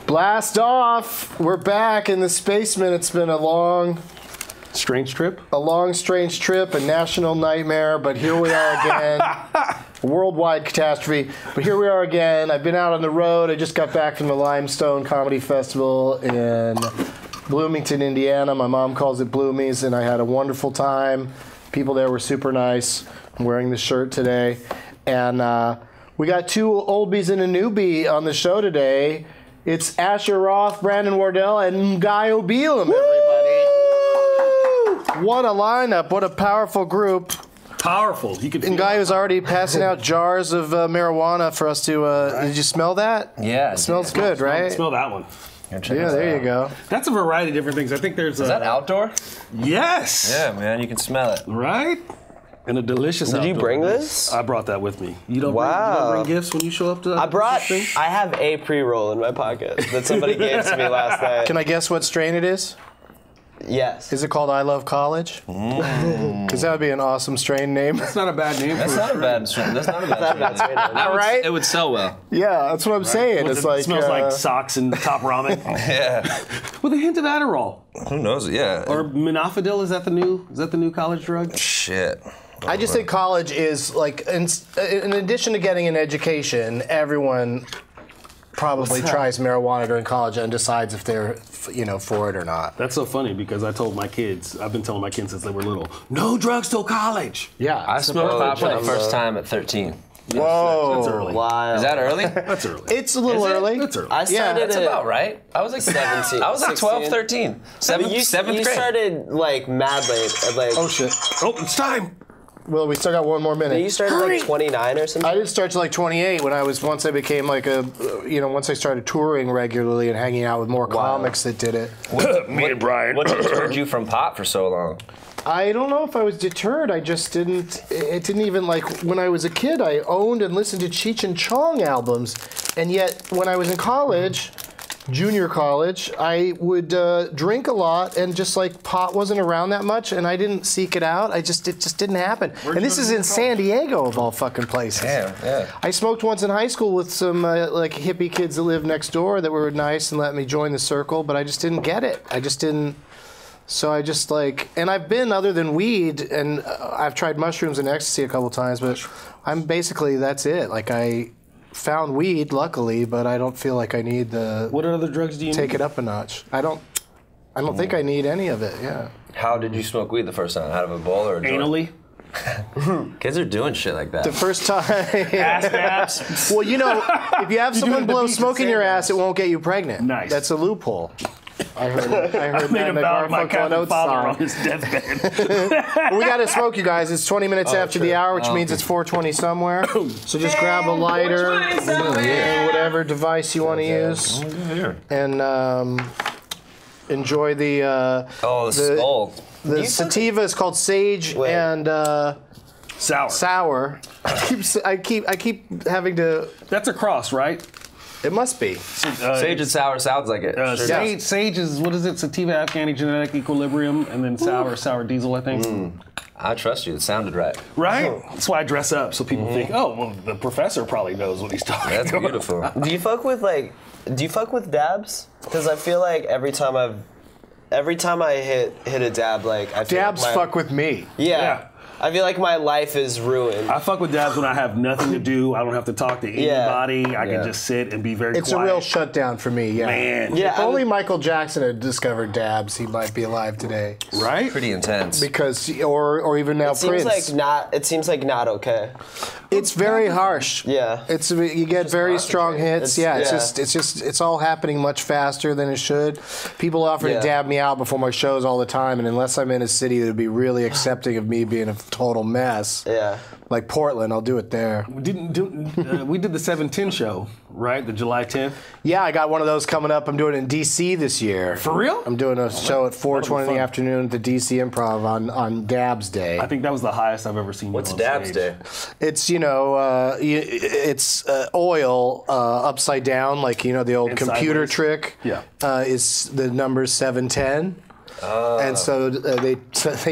Blast off! We're back in the Spaceman. It's been a long, strange trip, a national nightmare, but here we are again. A worldwide catastrophe, but here we are again. I've been out on the road. I just got back from the Limestone Comedy Festival in Bloomington, Indiana. My mom calls it Bloomies, and I had a wonderful time. People there were super nice. I'm wearing this shirt today, and we got two oldies and a newbie on the show today. It's Asher Roth, Brandon Wardell, and Ngaio Bealum, everybody. What a lineup. What a powerful group. Powerful. You could. And Ngaio's already passing out jars of marijuana for us to... Right. Did you smell that? Yeah. It smells good, right? Smell that one. Yeah, there you go. That's a variety of different things. I think there's... Is that outdoor? Yes. Yeah, man. You can smell it. Right? And a delicious Did outdoor. you bring this? I brought that with me. You don't, wow. you don't bring gifts when you show up to I have a pre-roll in my pocket that somebody gave to me last night. Can I guess what strain it is? Yes. Is it called I Love College? Because that would be an awesome strain name. That's not a bad name. That's not a bad strain. That's not a bad strain. All right? It would sell well. Yeah, that's what I'm saying. It smells like socks and top ramen. Yeah. With a hint of Adderall. Who knows? Yeah. Or Minofidil. Is that the new college drug? Shit. I just think college is like, in addition to getting an education, everyone probably tries marijuana during college and decides if they're, for it or not. That's so funny because I've been telling my kids since they were little, no drugs till college. Yeah. I smoked pot for the first time at 13. Whoa. That's early. Wow. Is that early? That's early. It's a little early. That's early. I started That's about right. I was like 17. I was like 12, 13. Seventh grade. You started like mad late. Like, Oh, shit. Oh, it's time. Well, we still got one more minute. you started like 29 or something? I didn't start till like 28 once I became like once I started touring regularly and hanging out with more comics that did it. Me and Brian. What deterred you from pot for so long? I don't know if I was deterred. I just didn't. It didn't even when I was a kid, I owned and listened to Cheech and Chong albums, and yet when I was in college, junior college, I would drink a lot, and just like pot wasn't around that much, and I didn't seek it out. It just didn't happen. And this is in San Diego of all fucking places. Damn, yeah. I smoked once in high school with some like hippie kids that lived next door that were nice and let me join the circle, but I just didn't get it. I just didn't. So I just and I've been other than weed, and I've tried mushrooms and ecstasy a couple times, but I'm basically, that's it. Like I found weed, luckily, but I don't feel like I need What other drugs do you take need? it up a notch. I don't think I need any of it, yeah. How did you smoke weed the first time? Out of a bowl or a joint? Anally? Kids are doing shit like that. The first time. Ass naps. Well, if you have someone doing the blow beach smoke and in your sand ass, it won't get you pregnant. Nice. That's a loophole. I heard Made that in the about my Garfunkel Catholic Oates father song. on his deathbed. We got to smoke, you guys. It's 20 minutes after the hour, which means it's 4:20 somewhere. So just grab a lighter and whatever device you want to use, and enjoy the skull. The sativa is called Sage and Sour. I keep having to. That's a cross, right? It must be. Sage and sour sounds like it. Sage is, what is it? Sativa, Afghani, genetic equilibrium, and then sour diesel, I think. I trust you. It sounded right. Right? That's why I dress up, so people think, oh, well, the professor probably knows what he's talking about. That's beautiful. Do you fuck with dabs? Because I feel like every time I hit a dab, like I feel dabs like fuck with me. Yeah. I feel like my life is ruined. I fuck with dabs when I have nothing to do. I don't have to talk to anybody. I can just sit and be very quiet. It's a real shutdown for me, yeah. Man. Yeah, if only Michael Jackson had discovered dabs, he might be alive today. Right? Pretty intense. Because, or even now Prince. It seems like not okay. It's very harsh. Yeah. You get very strong hits. It's all happening much faster than it should. People offer to dab me out before my shows all the time, and unless I'm in a city that would be really accepting of me being a total mess. Yeah. Like Portland, I'll do it there. We did the 710 show, right? The July 10th. Yeah, I got one of those coming up. I'm doing it in D.C. this year. For real? I'm doing a show at 4:20 in the afternoon at the D.C. Improv on Dabs Day. I think that was the highest I've ever seen. What's you on Dabs stage. Day? It's it's oil upside down, like the old And computer sideways. trick. Yeah. Is the number 710. And so they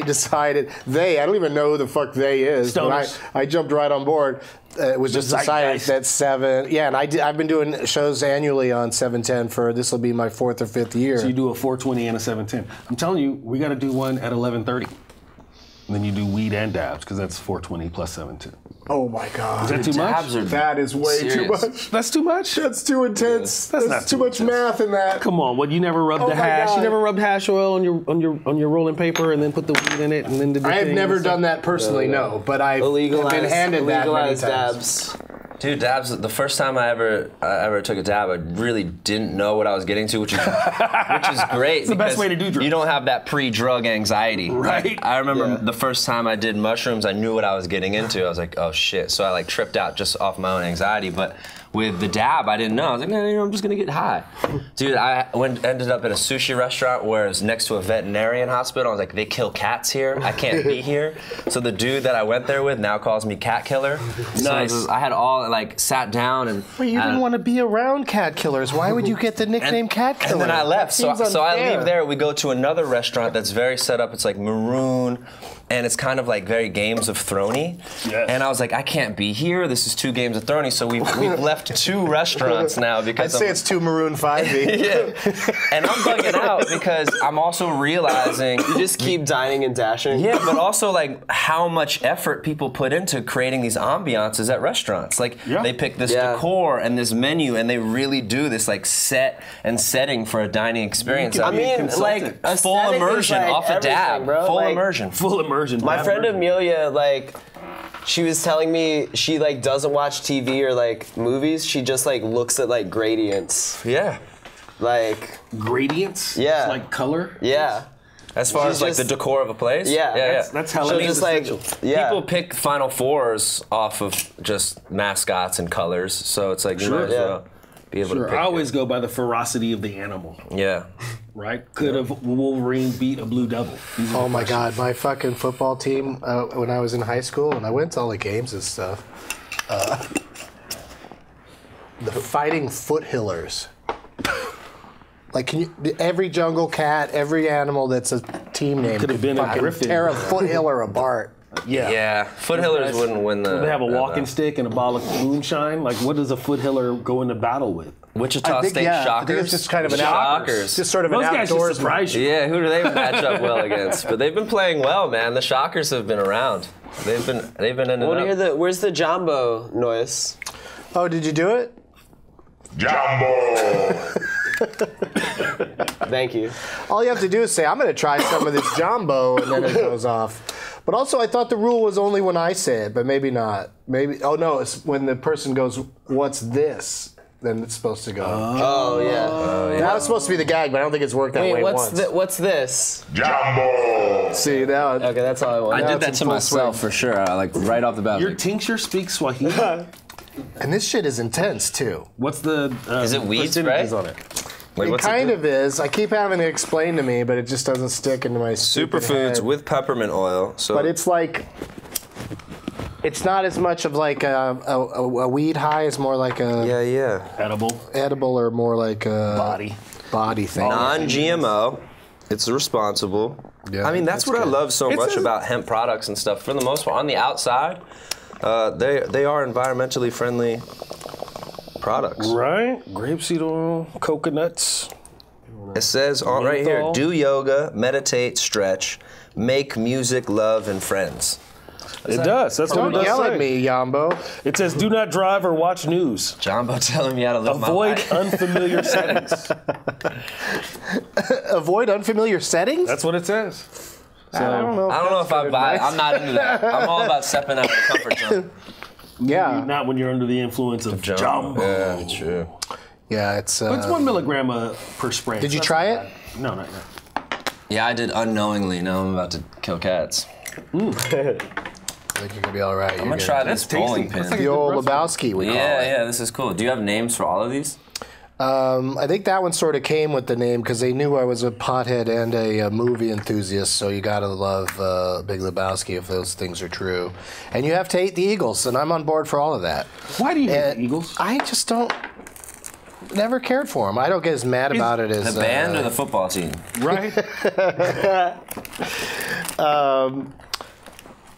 decided, I don't even know who the fuck they is, Stoners. but I jumped right on board. It was just decided that 7, and I've been doing shows annually on 710 for, this will be my 4th or 5th year. So you do a 420 and a 710. I'm telling you, we got to do one at 11:30. And then you do weed and dabs, because that's 420 plus 710. Oh my God. Is that too much? That is way too much. That's too much? That's too intense. That's There's not too much math in that. Come on, what, you never rubbed Oh the my hash? God. You never rubbed hash oil on your rolling paper and then put the weed in it and then did the I have thing never and stuff? done that personally, no. But I've been handed that many times. dabs. Dude, dabs. The first time I ever took a dab, I really didn't know what I was getting to, which is great. It's the best way to do drugs. You don't have that pre-drug anxiety. Right. Like, I remember the first time I did mushrooms, I knew what I was getting into. I was like, oh shit. So I like tripped out just off my own anxiety. But with the dab, I didn't know. I was like, no, I'm just gonna get high. Dude, I ended up at a sushi restaurant where it was next to a veterinarian hospital. I was like, they kill cats here. I can't be here. So the dude that I went there with now calls me cat killer. Nice. So I had all like sat down and. Well, you didn't want to be around cat killers. Why would you get the nickname cat killer? And then I left. So I unfair. leave there. We go to another restaurant that's very set up. It's like maroon, and it's kind of like very Games of Thrones-y. Yes. And I was like, I can't be here. This is too Games of Thrones-y. So we've left 2 restaurants now because I'd say it's too Maroon 5-y. yeah. And I'm bugging out because I'm also realizing You just keep dining and dashing. yeah, but also like how much effort people put into creating these ambiances at restaurants. Like they pick this decor and this menu, and they really do this like set and setting for a dining experience. I mean, like a full aesthetic is, immersion like, off a dab, everything, bro. full Like, immersion. Full immersion. My dab friend immersion. Amelia, like, she was telling me she like doesn't watch TV or like movies. She just like looks at like gradients. Yeah. Like, Gradients? Yeah. It's like color? yeah. As far She's as like just- the decor of a place? Yeah. That's how So it is. just like, essential. yeah. People pick Final Fours off of just mascots and colors, so it's like you might as well be able to Sure, pick I always go by the ferocity of the animal, Yeah. right? Could a Wolverine beat a Blue Devil? These are Oh the my questions. God, my fucking football team when I was in high school, and I went to all the games and stuff. The Fighting Foothillers. Like, every jungle cat, every animal that's a team name Could have been a fucking griffin. tear a foothiller apart. Yeah. Yeah. Foothillers wouldn't win the. They have a walking stick and a bottle of moonshine. Like, what does a foothiller go into battle with? Wichita State Shockers. I think it's just kind of an Shockers. just sort of Those an guys should outdoors. surprise you. Yeah, who do they match up well against? But they've been playing well, man. The Shockers have been around. They've been ending Want to up. hear where's the Jumbo noise? Oh, did you do it? Jumbo! Thank you. All you have to do is say, I'm going to try some of this Jumbo, and then it goes off. But also, I thought the rule was only when I say it, but maybe not. Maybe. Oh, no, it's when the person goes, what's this? Then it's supposed to go. Oh yeah. That was supposed to be the gag, but I don't think it's worked that way Wait, once. what's this? Jumbo! See, now Okay, that's all I want. I did it's that in to full myself swing. for sure. Like right off the bat. Your Like, tincture speaks Swahili. and this shit is intense, too. What's the Is it weeds, percentages right? on it? like, It what's kind do? of is. I keep having it explained to me, but it just doesn't stick into my stupid Superfoods head. with peppermint oil. So But it's like, it's not as much of like a weed high. It's more like a yeah. Edible. edible or more like a Body. thing. Non-GMO. It's responsible. Yeah, I mean, that's what I good. love so much about hemp products and stuff. For the most part, on the outside, they are environmentally friendly products. Right? Grapeseed oil, coconuts. It says on right here: Menthol. do yoga, meditate, stretch, make music, love, and friends. It does. That's what Don't it does yell say. at me, Yambo. It says, do not drive or watch news. Jumbo telling me how to live my Avoid life. unfamiliar settings. Avoid unfamiliar settings? That's what it says. I don't know. I don't know if I buy it. advice. I'm not into that. I'm all about stepping out of the comfort zone. Yeah. Not when you're under the influence of jumbo. Yeah, true. Yeah, it's... But it's 1 milligram per spray. Did you That's try not it? bad. No, not yet. Yeah, I did unknowingly. Now I'm about to kill cats. I think you're going to be all right. I'm gonna try this bowling pin. The old Lebowski, we call it. Yeah, this is cool. Do you have names for all of these? I think that one sort of came with the name because they knew I was a pothead and a movie enthusiast, so you got to love Big Lebowski if those things are true. And you have to hate the Eagles, and I'm on board for all of that. Why do you hate And the Eagles? I just don't... never cared for him. I don't get as mad about it as The band or the football team? Right?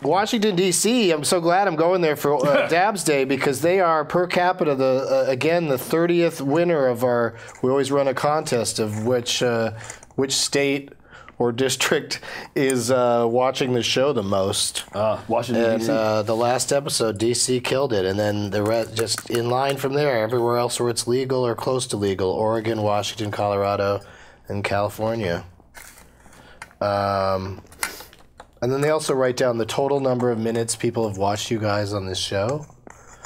Washington, D.C., I'm so glad I'm going there for Dabs Day because they are, per capita, the 30th winner of our... We always run a contest of which state or district is watching the show the most. Washington, D.C. And the last episode, D.C. killed it. And then the rest, just in line from there, everywhere else where it's legal or close to legal, Oregon, Washington, Colorado, and California. And then they also write down the total number of minutes people have watched you guys on this show.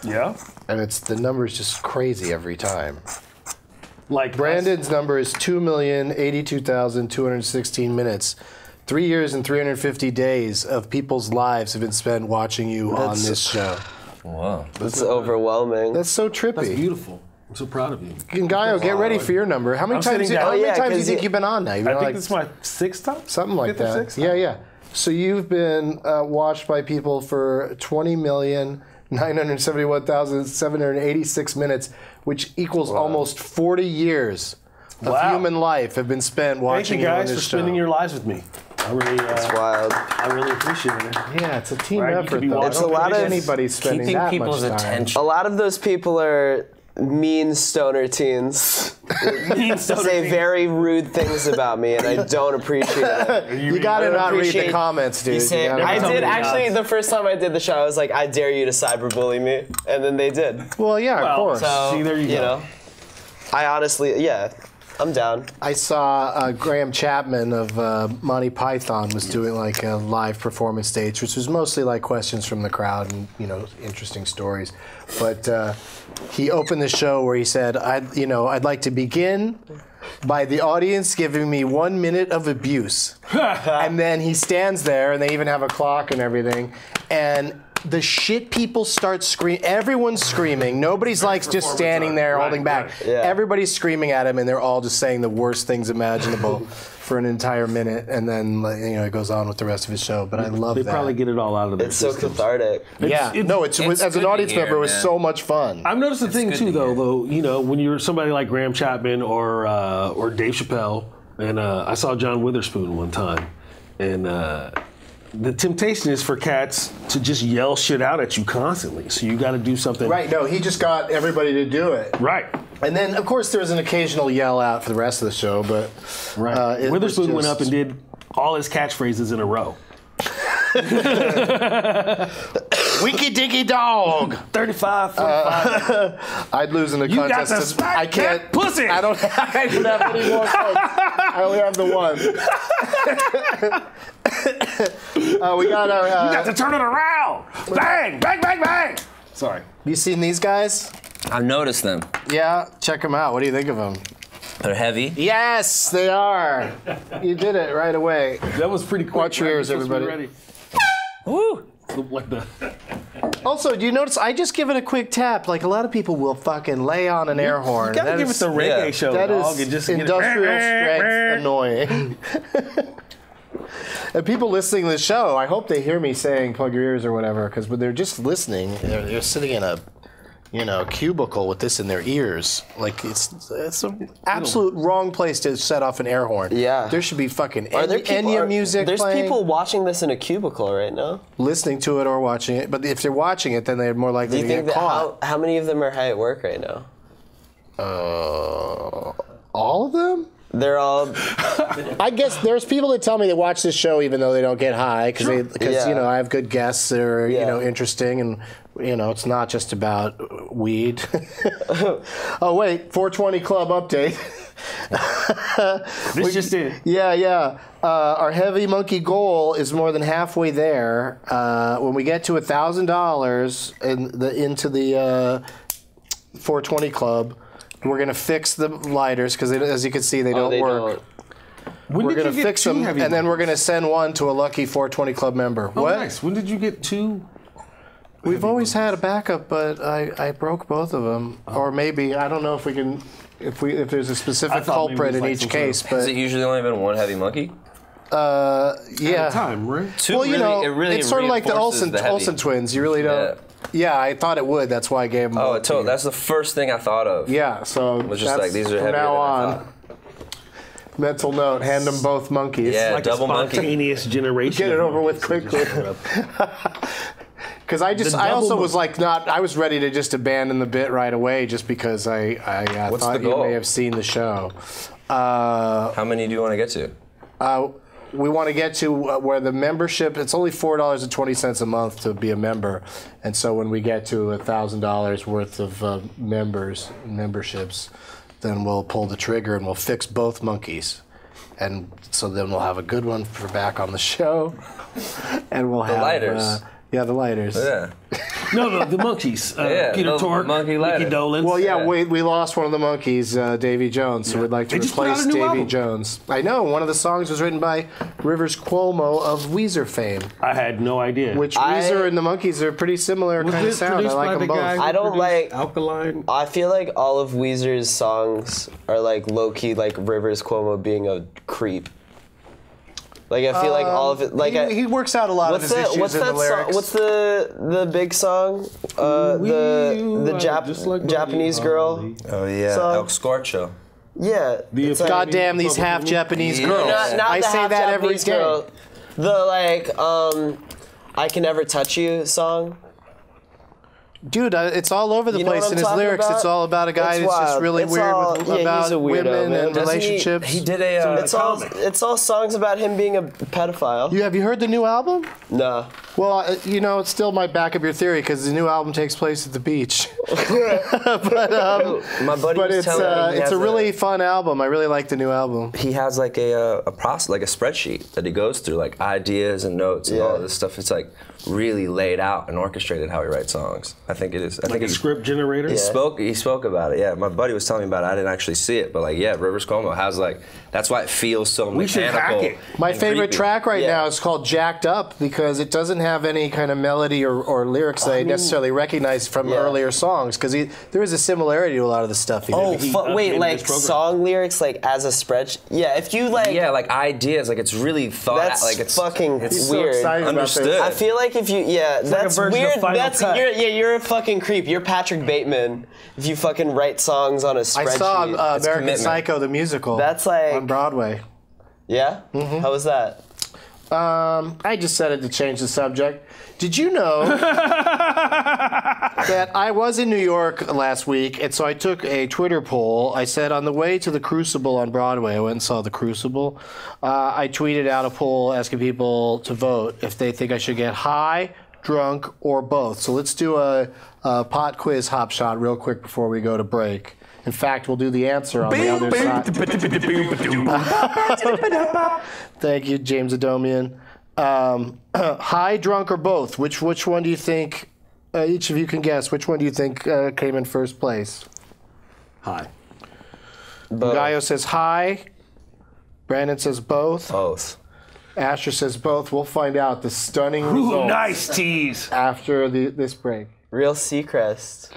Yeah. And the number's just crazy every time. Like Brandon's number is 2,082,216 minutes. 3 years and 350 days of people's lives have been spent watching you on this show. Wow. That's overwhelming. That's so trippy. That's beautiful. I'm so proud of you. Ngaio, get ready for your number. How many times do you think you've been on now? I think it's my sixth time? Something like that. Fifth or sixth? Yeah. So you've been watched by people for 20,971,786 minutes, which equals almost 40 years of human life have been spent watching you on this show. Thank you guys for spending your lives with me. That's wild. I really appreciate it. Yeah, it's a team effort, though. It's a lot of anybody spending keeping that people's much time. attention. A lot of those people are mean stoner teens. Say very rude things about me, and I don't appreciate it. You gotta not read the comments, dude. I did actually. The first time I did the show, I was like, "I dare you to cyberbully me," and then they did. Well, yeah, of course. So, See, there you go. know, I honestly, I'm down. I saw Graham Chapman of Monty Python was doing like a live performance stage, which was mostly like questions from the crowd and interesting stories. But he opened the show where he said, "I'd like to begin by the audience giving me 1 minute of abuse," and then he stands there, and they even have a clock and everything, and the shit people start screaming. Everyone's screaming. Nobody's like just standing there holding back. Yeah. Everybody's screaming at him, and they're all just saying the worst things imaginable for an entire minute, and then it goes on with the rest of his show. But I love that. They probably get it all out of their It's so systems. cathartic. It's as an audience member, it was so much fun. I've noticed a thing too, though. When you're somebody like Graham Chapman or Dave Chappelle, and I saw John Witherspoon one time, and the temptation is for cats to just yell shit out at you constantly. So you got to do something. Right. No, he just got everybody to do it. Right. And then, of course, there's an occasional yell out for the rest of the show, but Witherspoon went up and did all his catchphrases in a row. Winky dinky dog. 35, 45. I'd lose in a You contest. got to smack I can't. that pussy. I don't have any more quotes. I only have the one. We got our. You got to turn it around. Bang, bang, bang, bang. Sorry. You seen these guys? I've noticed them. Yeah, check them out. What do you think of them? They're heavy. Yes, they are. You did it right away. That was pretty quick. Watch your ears, Supposed to be everybody. Woo! Like the. Also, do you notice I just give it a quick tap? Like a lot of people will fucking lay on an air horn. You gotta give it the reggae show, That dog. is and just industrial strength annoying. And people listening to the show, I hope they hear me saying plug your ears or whatever, because when they're just listening, they're sitting in a cubicle with this in their ears. Like it's an absolute wrong place to set off an air horn. Yeah. There should be fucking Enya music There's playing. people watching this in a cubicle right now. Listening to it or watching it, but if they're watching it, then they're more likely Do you to think get that caught. how many of them are high at work right now? All of them? They're all. I guess there's people that tell me they watch this show even though they don't get high because Yeah. I have good guests that are Yeah. interesting and it's not just about weed. Oh wait, 420 Club update. This just in. Yeah. Our heavy monkey goal is more than halfway there. When we get to $1,000 into the 420 Club, we're gonna fix the lighters because, as you can see, they don't work. We're gonna fix them, and then we're gonna send one to a lucky 420 Club member. Oh, what? nice. When did you get two? We've always had a backup, but I broke both of them, or maybe I don't know if we can. If there's a specific culprit in each case, Has but it usually only been one heavy monkey? yeah. Time, right? Two Well, it really it's sort of like the reinforces Olsen the heavy. twins. You really don't. Yeah. Yeah, I thought it would. That's why I gave them. Oh, both to you. that's the first thing I thought of. Yeah, so It was just that's like, these are from heavier now than I on. thought. Mental note: hand them both monkeys. Yeah, Like double a monkey. spontaneous generation. Get it of over with monkeys. quickly. Because I also was like I was ready to just abandon the bit right away just because I What's thought the you goal? may have seen the show. How many do you want to get to? We want to get to where the membership, it's only $4.20 a month to be a member. And so when we get to $1,000 worth of memberships, then we'll pull the trigger and we'll fix both monkeys. And so then we'll have a good one for back on the show. And we'll have... lighters. Yeah, the lighters. Yeah. No, the monkeys. Peter the Tork, monkey Mickey lighter. Dolenz. Well, yeah, Yeah. we lost one of the monkeys, Davy Jones, so we'd like to They just put replace out a new Davy album. Jones. I know, one of the songs was written by Rivers Cuomo of Weezer fame, I had no idea. which Weezer and the Monkees are pretty similar kind of this sound. I produced like by them the both. guy who I don't produced like- Alkaline. I feel like all of Weezer's songs are like low-key like Rivers Cuomo being a creep. Like I feel like all of it like he works out a lot of his issues in the lyrics. song? What's the big song? The just like Japanese Buddy girl. Holly. Oh, yeah. So- El Scorcho. Yeah. it's like- Goddamn these half Japanese Yeah. girls! Not I the say half that every Japanese day. girl. The like I Can Never Touch You song. Dude, it's all over the You know place what in I'm his talking lyrics. about? It's all about a guy It's that's just wild. really It's weird all- with, yeah, he's about a weirdo, women man. and Doesn't relationships. He did a It's all songs about him being a pedophile. Have you heard the new album? No. Well, it still might back up your theory because the new album takes place at the beach. My buddy But was it's telling me he it's a has really fun album. I really like the new album. he has like a process, like a spreadsheet that he goes through, like ideas and notes and all this stuff. It's like really laid out and orchestrated how he writes songs. I think it is. I Like think a it's script generator. He spoke about it. Yeah, my buddy was telling me about it. I didn't actually see it, but like, yeah, Rivers Cuomo has like, that's why it feels so We should mechanical. hack it. My and favorite creepy. track right Yeah. now is called Jacked Up because it doesn't have any kind of melody or lyrics that I necessarily recognize from earlier songs because there is a similarity to a lot of the stuff he did. Oh, He wait, updated like this program. song lyrics, like as a spreadsheet. Yeah, if you like, Yeah, like ideas, like it's really thought. that's like it's fucking it's so weird. excited about Understood. this. I feel like if you, that's version of weird. Final That's Cut. you're a fucking creep. You're Patrick Bateman. If you fucking write songs on a spreadsheet. I saw American commitment. Psycho the musical. That's like- on Broadway. Yeah. How was that? I just said it to change the subject. Did you know that I was in New York last week, and so I took a Twitter poll. I said on the way to the Crucible on Broadway, I went and saw the Crucible. I tweeted out a poll asking people to vote if they think I should get high, drunk, or both. So let's do a pot quiz hop shot real quick before we go to break. In fact, we'll do the answer on the other side. Thank you, James Adomian. High, drunk, or both? Which one do you think? Each of you can guess. Which one do you think came in first place? Hi. Ngaio says high. Brandon says both. both. Asher says both. We'll find out the stunning Ooh, results nice tease. after this break. Real Seacrest.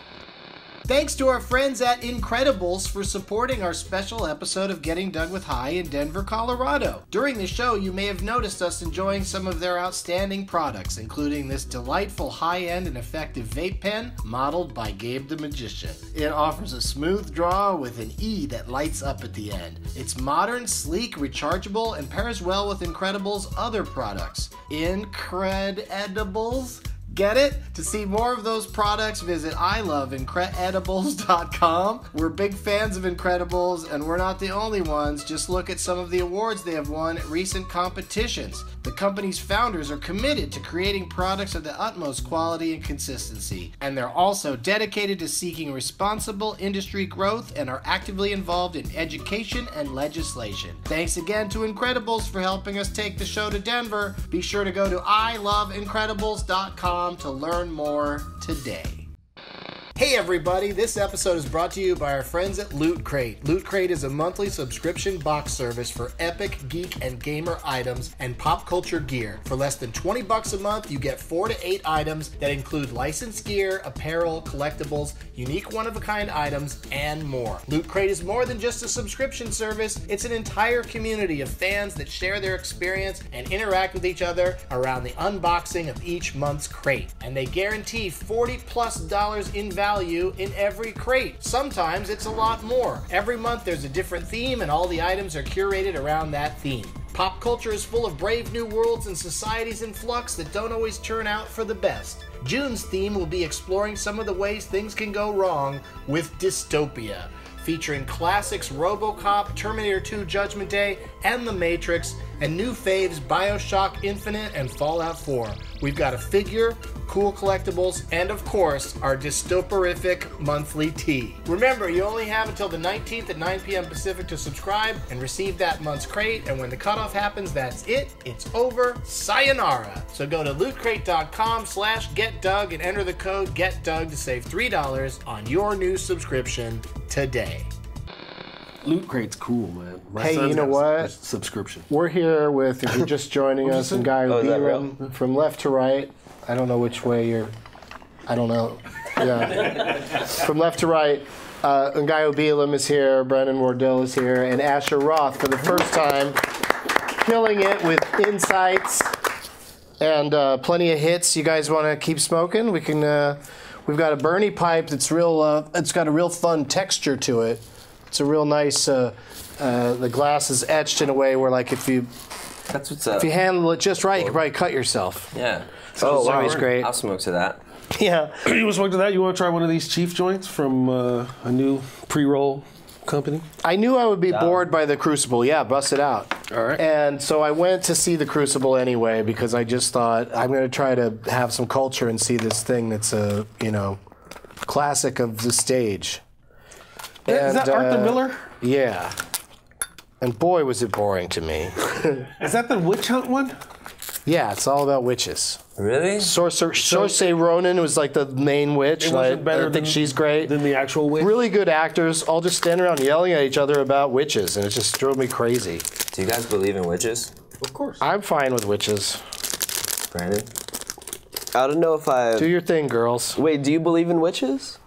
Thanks to our friends at Incredibles for supporting our special episode of Getting Dug with High in Denver, Colorado. During the show, you may have noticed us enjoying some of their outstanding products, including this delightful high-end and effective vape pen modeled by Gabe the Magician. It offers a smooth draw with an E that lights up at the end. It's modern, sleek, rechargeable, and pairs well with Incredibles' other products. Incredibles? Get it? To see more of those products, visit iloveincredibles.com. We're big fans of Incredibles, and we're not the only ones. Just look at some of the awards they have won at recent competitions. The company's founders are committed to creating products of the utmost quality and consistency, and they're also dedicated to seeking responsible industry growth and are actively involved in education and legislation. Thanks again to Incredibles for helping us take the show to Denver. Be sure to go to iloveincredibles.com to learn more today. Hey everybody, this episode is brought to you by our friends at Loot Crate. Loot Crate is a monthly subscription box service for epic, geek, and gamer items and pop culture gear. For less than $20 a month, you get 4 to 8 items that include licensed gear, apparel, collectibles, unique one-of-a-kind items, and more. Loot Crate is more than just a subscription service. It's an entire community of fans that share their experience and interact with each other around the unboxing of each month's crate. And they guarantee $40+ in value in every crate. Sometimes it's a lot more. Every month there's a different theme and all the items are curated around that theme. Pop culture is full of brave new worlds and societies in flux that don't always turn out for the best. June's theme will be exploring some of the ways things can go wrong with dystopia, featuring classics RoboCop, Terminator 2 Judgment Day, and The Matrix, and new faves BioShock Infinite and Fallout 4. We've got a figure, cool collectibles, and of course, our dystoporific monthly tea. Remember, you only have until the 19th at 9 p.m. Pacific to subscribe and receive that month's crate, and when the cutoff happens, that's it. It's over. Sayonara. So go to lootcrate.com/getdug and enter the code GETDUG to save $3 on your new subscription today. Loot Crate's cool, man. My Hey, son's you know got what? a subscription. We're here with, if you're just joining us, Ngaio is that Bealum from left to right. I don't know which way you're. I don't know. Yeah. From left to right, Ngaio Bealum is here, Brent Wardell is here, and Asher Roth for the first time, killing it with insights and plenty of hits. You guys want to keep smoking? We can. We've got a Bernie pipe that's real. It's got a real fun texture to it. It's a real nice. The glass is etched in a way where, like, if you handle it just right, you can probably cut yourself. Yeah. So it's always great. I'll smoke to that. Yeah. You want to smoke to that? You want to try one of these Chief joints from a new pre-roll company? I knew I would be bored by the Crucible. Yeah, bust it out. All right. And so I went to see the Crucible anyway because I just thought I'm going to try to have some culture and see this thing that's a, classic of the stage. Is that Arthur Miller? Yeah. And boy, was it boring to me. Is that the witch hunt one? Yeah, it's all about witches. Really? Saoirse Ronan was like the main witch. It wasn't better I think she's great. than the actual witch? Really good actors, all just standing around yelling at each other about witches, and it just drove me crazy. Do you guys believe in witches? Of course. I'm fine with witches. Brandon? I don't know if I. Do your thing, girls. Wait, do you believe in witches?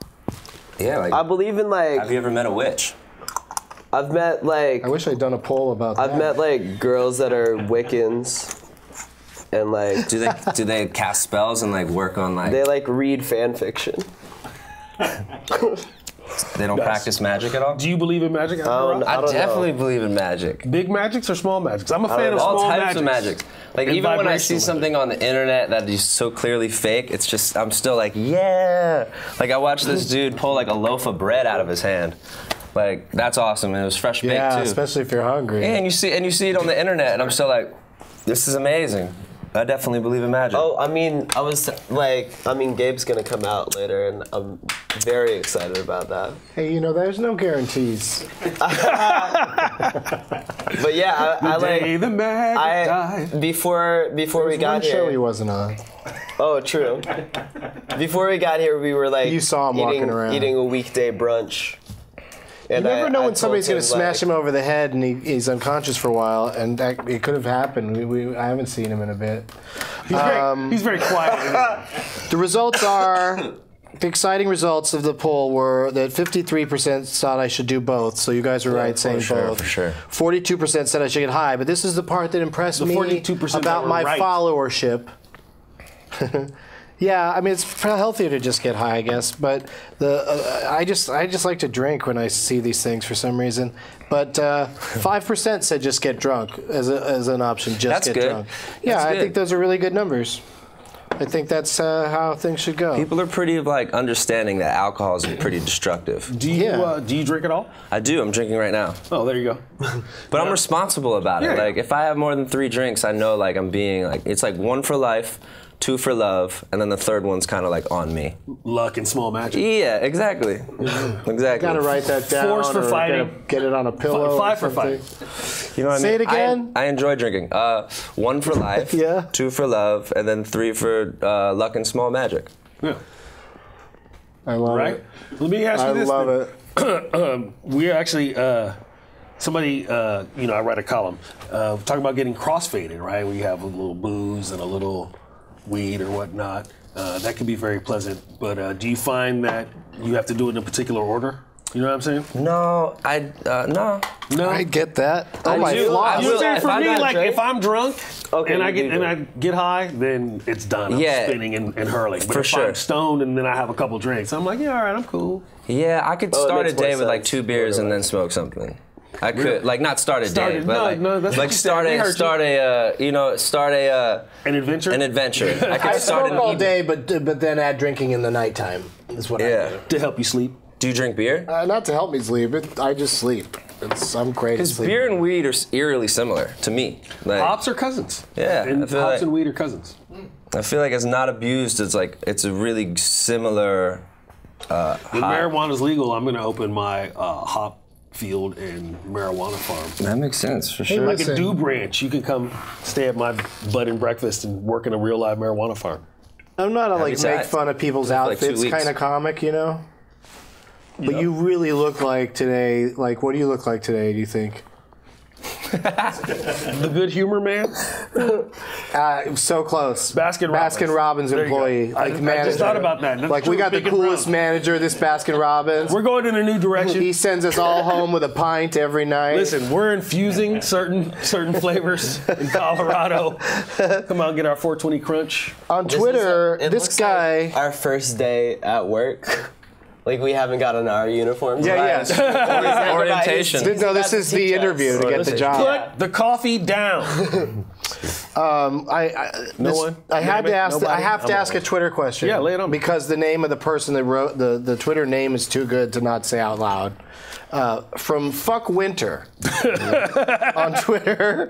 Yeah, I believe in have you ever met a witch? I've met I wish I'd done a poll about that. I've met girls that are Wiccans, and Do they cast spells and work on they read fan fiction. They don't practice magic at all? Do you believe in magic? I definitely believe in magic. Big magics or small magics? I'm a fan of All small types of magics. magic. And Even when I see vibrational something on the internet that is so clearly fake, it's just, I'm still yeah. I watched this dude pull a loaf of bread out of his hand. That's awesome, and it was fresh baked Yeah, too. especially if you're hungry. And you see it on the internet, and I'm still this is amazing. I definitely believe in magic. Oh, Gabe's gonna come out later, and I'm very excited about that. Hey, there's no guarantees. But yeah, The magic died. Before we got One show he here. wasn't on. Oh, true. Before we got here, we were You saw him walking around. eating a weekday brunch. You And never know I when somebody's told going to smash him over the head and he's unconscious for a while, and it could have happened. I haven't seen him in a bit. He's very quiet. The results are, the exciting results of the poll were that 53% thought I should do both, so you guys were right saying both. For sure. 42% said I should get high, but this is the part that impressed me 42% about my right. followership. Yeah, it's healthier to just get high, I guess. But I just like to drink when I see these things for some reason. But 5% said just get drunk as an option. That's get good. drunk. Yeah, That's I good. think those are really good numbers. I think that's how things should go. People are pretty understanding that alcohol is pretty destructive. Do you drink at all? I do. I'm drinking right now. Oh, there you go. But I'm responsible about it. Yeah. If I have more than 3 drinks, I know I'm being it's 1 for life, 2 for love, and then the third one's kind of on me. Luck and small magic. Yeah, exactly. Exactly. Gotta write that down. Force for or fighting. Get it on a pillow. 5 or for something. fighting. You know what Say I mean? it again. I enjoy drinking. 1 for life, Yeah. 2 for love, and then 3 for luck and small magic. Yeah. I love right? it. Let me ask you I this. love then. it. We're actually somebody. I write a column talking about getting crossfaded, right? We have a little booze and a little weed or whatnot. That can be very pleasant. But do you find that you have to do it in a particular order? You know what I'm saying? No, no. No. I get that. Oh I my do. floss. You know what I'm saying? For If I me, got like drink- if I'm drunk Okay, and you do I get high, then it's done. I'm Yeah. spinning and hurling. But For if sure. I'm stoned and then I have a couple drinks, I'm like, yeah, all right, I'm cool. Yeah, I could Oh, it start a makes more day with like sense. 2 beers and then smoke something. I could like not start a day, Started- but no, like, no, that's what like you said. We heard start a An adventure. an adventure. I could I start smoke an all evening. day, but then add drinking in the nighttime is what I Yeah. do. to help you sleep. Do you drink beer? Not to help me sleep. I just sleep. I'm great at Because sleeping. beer and weed are eerily similar to me. Like, Hops are cousins. Yeah, and I feel hops like- and weed are cousins. I feel like it's not abused. It's a really similar. When marijuana's legal, I'm going to open my hop field and marijuana farm. That makes sense for sure. Like a Listen. dew branch, you can come stay at my bud and breakfast and work in a real live marijuana farm. I'm not a like time. make fun of people's Like 2 outfits weeks. kind of comic, you know. But you really look like today. Like, what do you look like today? Do you think? The good humor man. So close. Baskin Robbins. Baskin Robbins There you go. employee, I like just manager. thought about that. That's Like we true, got the big and coolest brown. manager, this Baskin Robbins. We're going in a new direction. He sends us all home with a pint every night. Listen, we're infusing certain flavors in Colorado. Come out and get our 420 crunch. On Twitter, It this looks guy. like our first day at work. Like we haven't gotten our uniforms. Yeah, right. yes. Orientation. No, this is the interview to get the job. Put the coffee down. No one? I had to ask. Nobody? I have to ask a Twitter question. Yeah, lay it on me. Because the name of the person that wrote the Twitter name is too good to not say out loud. From Fuck Winter on Twitter,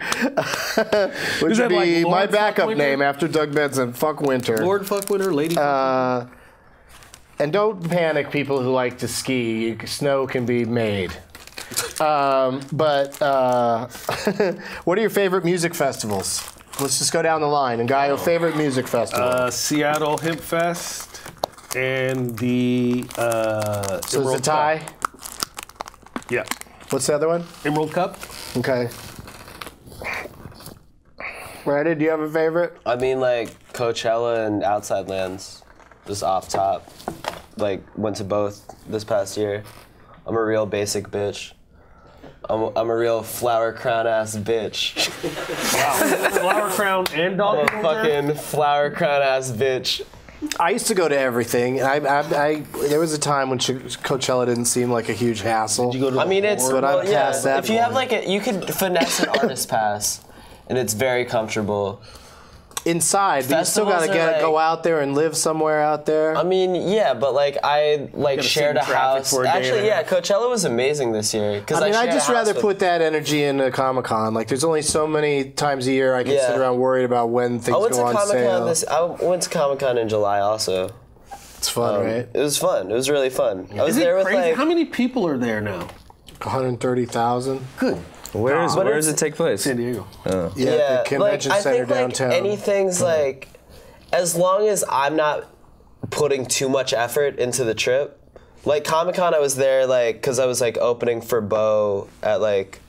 which that would like be Lord my Fuck backup Winter? name after Doug Benson. Fuck Winter. Lord Fuckwinter, Lady Fuckwinter. And don't panic, people who like to ski. Snow can be made. But what are your favorite music festivals? Let's just go down the line. Ngaio, favorite music festival. Seattle Hemp Fest and the So it's a tie. Yeah. What's the other one? Emerald Cup. Okay. Ready? Do you have a favorite? I mean, like Coachella and Outside Lands, just off top. Like went to both this past year. I'm a real basic bitch. I'm a real flower crown ass bitch. Flower Crown and Dog I'm a fucking flower crown ass bitch. I used to go to everything. There was a time when Coachella didn't seem like a huge hassle. You go to I mean, it's But I'm past that if you have point. like you could finesse an artist pass, and it's very comfortable. Inside, but you still Festivals gotta are like- go out there and live somewhere out there. I mean, yeah, but like I Gotta shared sit a in traffic house. for a day Actually, and a yeah, half. Coachella was amazing this year. I mean, I'd just rather with, put that energy into Comic-Con. Like, there's only so many times a year I can Yeah. sit around worried about when things I went go to on Comic-Con sale. I went to Comic-Con in July also. It's fun, right? It was fun. It was really fun. I was Is there it with crazy? like How many people are there now? 130,000. Good. Where But does it's- it take place? San Diego. Yeah, yeah, the convention like, center I think downtown. like anything's like, as long as I'm not putting too much effort into the trip. Like Comic-Con, I was there like because I was like opening for Bo at like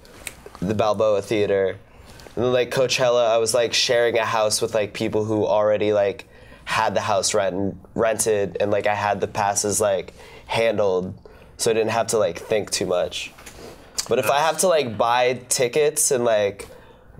the Balboa Theater, and then like Coachella, I was like sharing a house with like people who already like had the house rented, and like I had the passes like handled, so I didn't have to like think too much. But if I have to like buy tickets and like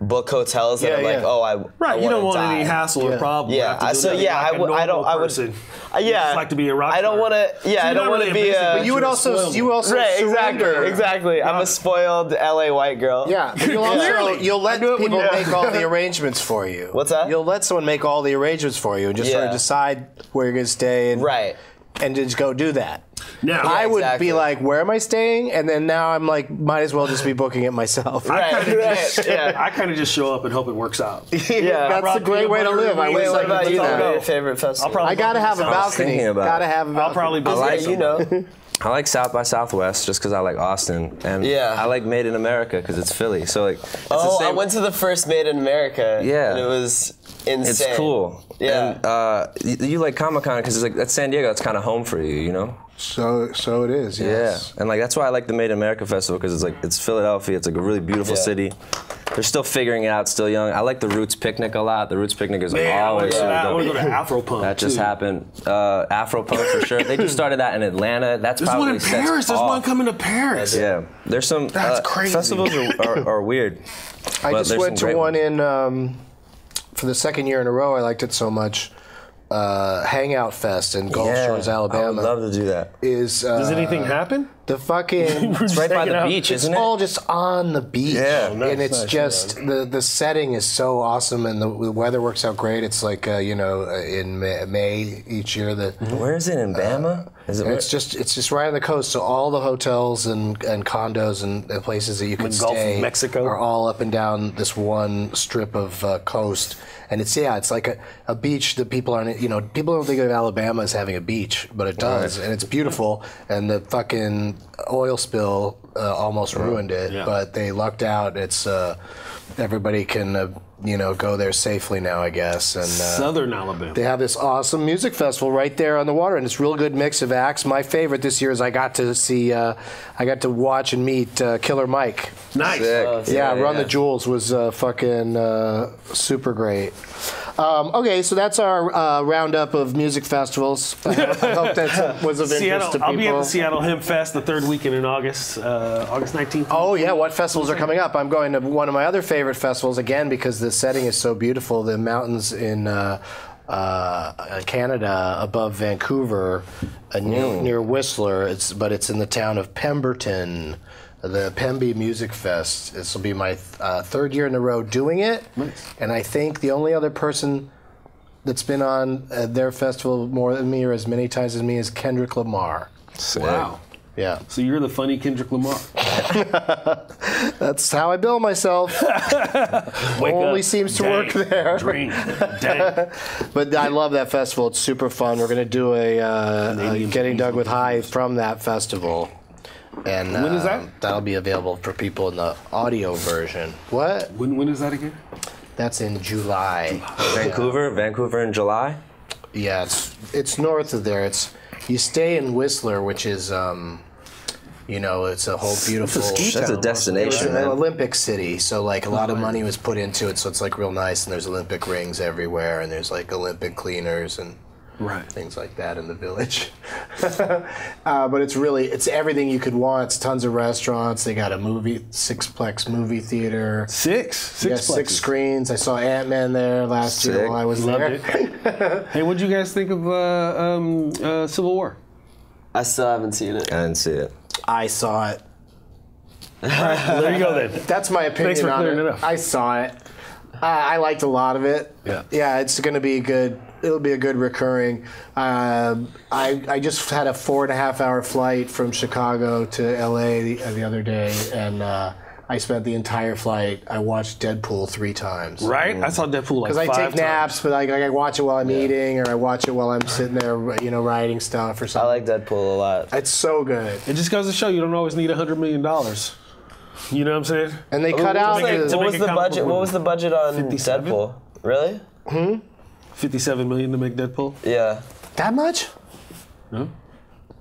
book hotels, then Yeah, I'm like, yeah. oh, I Right, you don't want die. any hassle or Yeah. problem. Yeah, You have to do so that yeah, like I a would. I don't. normal I would. person. Yeah, You just like to be a rock I don't star. want to. Yeah, So I you're don't not want really to be basic, a. but you would You're also spoiled. Right, surrender. exactly. I'm a spoiled LA white girl. Yeah, but you'll also Clearly. you'll let I knew it when people you- make all the arrangements for you. What's that? You'll let someone make all the arrangements for you and just sort of Yeah. decide where you're gonna stay and Right. and just go do that. Now, I would exactly. be like, where am I staying? And then now I'm like, might as well just be booking it myself. Right. Right. Yeah. I kind of just show up and hope it works out. Yeah. That's a brought great peanut way to butter live. I and wish Wait, I what could about do you? that. Your favorite festival? I'll probably I gotta have a balcony. thinking about Gotta it. have a balcony. I'll probably be like- Yeah, you know. I like South by Southwest just because I like Austin, and Yeah. I like Made in America because it's Philly. So like, it's the Oh, I same. went to the first Made in America. Yeah. And it was insane. It's cool. Yeah. And, you like Comic-Con because it's like that's San Diego. That's kind of home for you, you know. So it is. Yes. Yeah, and like that's why I like the Made in America Festival because it's Philadelphia. It's like a really beautiful city. They're still figuring it out, still young. I like the Roots Picnic a lot. The Roots Picnic is always so I want dope. to go to Afro Punk. That just happened. Afro Punk for sure. They just started that in Atlanta. That's There's probably one in Paris. There's one coming to Paris. Yeah, there's some. That's crazy. Festivals are weird. I but just there's went some to great one in for the second year in a row. I liked it so much. Hangout Fest in Gulf Shores, Alabama. I would love to do that. Does anything happen? The fucking It's right by the beach, it's isn't it? all just on the beach. Yeah. And it's just the setting is so awesome and the weather works out great. It's like in May each year Where is it in Bama? it's just right on the coast. So all the hotels and condos and places that you can Gulf of stay Mexico? are all up and down this one strip of coast. And it's like a beach that people aren't, people don't think of Alabama as having a beach, but it does. And it's beautiful. And the fucking oil spill almost ruined it, but they lucked out. It's everybody can go there safely now, I guess. And Southern Alabama. they have this awesome music festival right there on the water, and it's a real good mix of acts. My favorite this year is I got to watch and meet Killer Mike. Nice. Run the Jewels was fucking super great. Okay, so that's our roundup of music festivals. I hope that was of interest to people. I'll be at the Seattle Hemp Fest the third weekend in August, August 19th. Oh, yeah, what festivals are coming up? I'm going to one of my other favorite festivals, again, because the setting is so beautiful. The mountains in Canada above Vancouver, near Whistler, but it's in the town of Pemberton. The Pemby Music Fest. This will be my third year in a row doing it. Nice. And I think the only other person that's been on their festival more than me or as many times as me is Kendrick Lamar. Sick. Wow. Yeah. So you're the funny Kendrick Lamar. That's how I bill myself. Only seems to work there. Drink. Dang. But I love that festival. It's super fun. We're going to do a Getting Dug with High from that festival. And when is that? That'll be available for people in the audio version. What? When is that again? That's in July. Vancouver in July? Yeah, it's north of there. You stay in Whistler, which is it's a whole beautiful. That's a destination, It's man. an Olympic city, so like a lot of money was put into it. So it's like real nice, and there's Olympic rings everywhere, and there's like Olympic cleaners and things like that in the village. But it's everything you could want. It's tons of restaurants. They got a sixplex movie theater. Six screens. I saw Ant-Man there last year while I was there. Hey, what'd you guys think of Civil War? I still haven't seen it. I didn't see it. I saw it. Well, there you go then. That's my opinion Thanks for on clearing it. it up. I saw it. I liked a lot of it. Yeah, it's going to be good. It'll be a good recurring. I just had a 4.5-hour flight from Chicago to LA the other day, and I spent the entire flight. I watched Deadpool 3 times. Right? I saw Deadpool like 5 times. Because I take naps, but I watch it while I'm eating, or I watch it while I'm sitting there, writing stuff or something. I like Deadpool a lot. It's so good. It just goes to show you don't always need $100 million. You know what I'm saying? And they cut out What was the budget? What was the budget on 57? Deadpool? Really? $57 million to make Deadpool? Yeah. that much? No.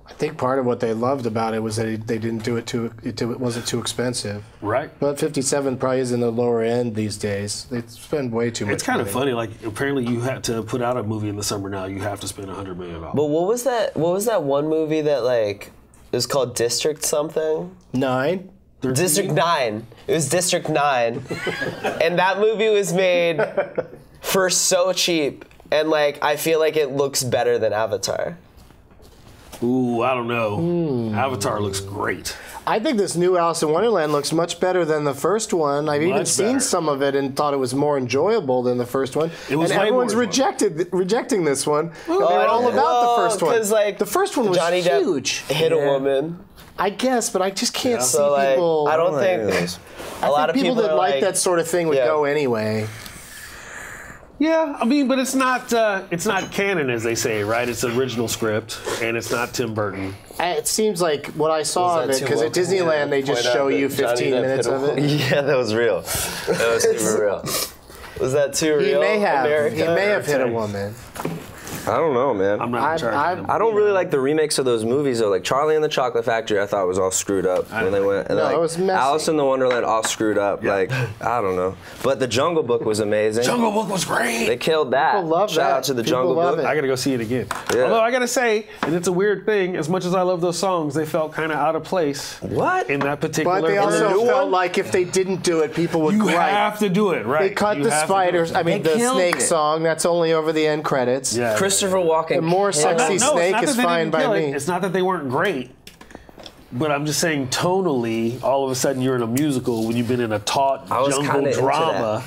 I think part of what they loved about it was that they didn't do it it wasn't too expensive. Right. But 57 probably is in the lower end these days. They spend way too much. It's kind of money. funny. Like apparently, you have to put out a movie in the summer now. You have to spend $100 million. But what was that? What was that one movie that it was called District something? 9. District 9. It was District 9, and that movie was made for so cheap, and I feel like it looks better than Avatar. Ooh, I don't know. Avatar looks great. I think this new Alice in Wonderland looks much better than the first one. I've even Much seen better. some of it and thought it was more enjoyable than the first one. It was and way everyone's more rejecting this one. And they were I all don't about know, the first one. 'cause, The first one was Johnny Depp huge. hit a woman. I guess, but I just can't see So people. I don't think a lot of people that are like that sort of thing would go anyway. Yeah, I mean, but it's not canon as they say, right? It's the original script, and it's not Tim Burton. It seems like what I saw Was of that it, too because at woke? Disneyland they just Point out show you that Johnny 15 Depp minutes hit a of it. Yeah, that was real. That was super real. Was that too He real? may have. America? He may have hit a woman. I don't know, man. I'm not in charge of them. I don't really like the remakes of those movies though. Like Charlie and the Chocolate Factory, I thought was all screwed up when they went. And No, like, it was messy. Alice in the Wonderland, all screwed up. Yeah. Like I don't know. But the Jungle Book was amazing. Jungle Book was great. They killed that. People love Shout that. out to the People Jungle love Book. it. I gotta go see it again. Yeah. Although I gotta say, and it's a weird thing, as much as I love those songs, they felt kind of out of place. What? In that particular But they new also one? felt like if they didn't do it, people would You gripe. have to do it, right? They cut You the have to do spiders. it. I mean, They the killed snake it. song. That's only over the end credits. Yeah. Christopher Walken. The more killed sexy it. No, snake it's not is that they fine didn't by kill it. me. It's not that they weren't great. But I'm just saying, tonally, all of a sudden you're in a musical when you've been in a taut I was jungle kinda into drama.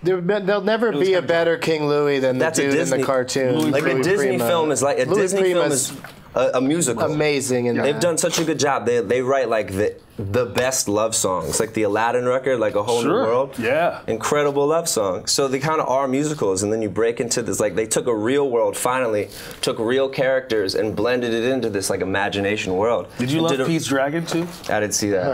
There'll never be a kinda- better King Louis than the That's a dude in Disney- the cartoon. Like a Louis Disney Prima. film is like a Louis Disney film Prima's is a musical. amazing in They've that. done such a good job. They write like the best love songs, like the Aladdin record, like A Whole New Sure. World. Yeah. Incredible love song. So they kind of are musicals, and then you break into this, like they took a real world, finally took real characters and blended it into this like imagination world. Did you And love did Pete's Dragon too? I didn't see that.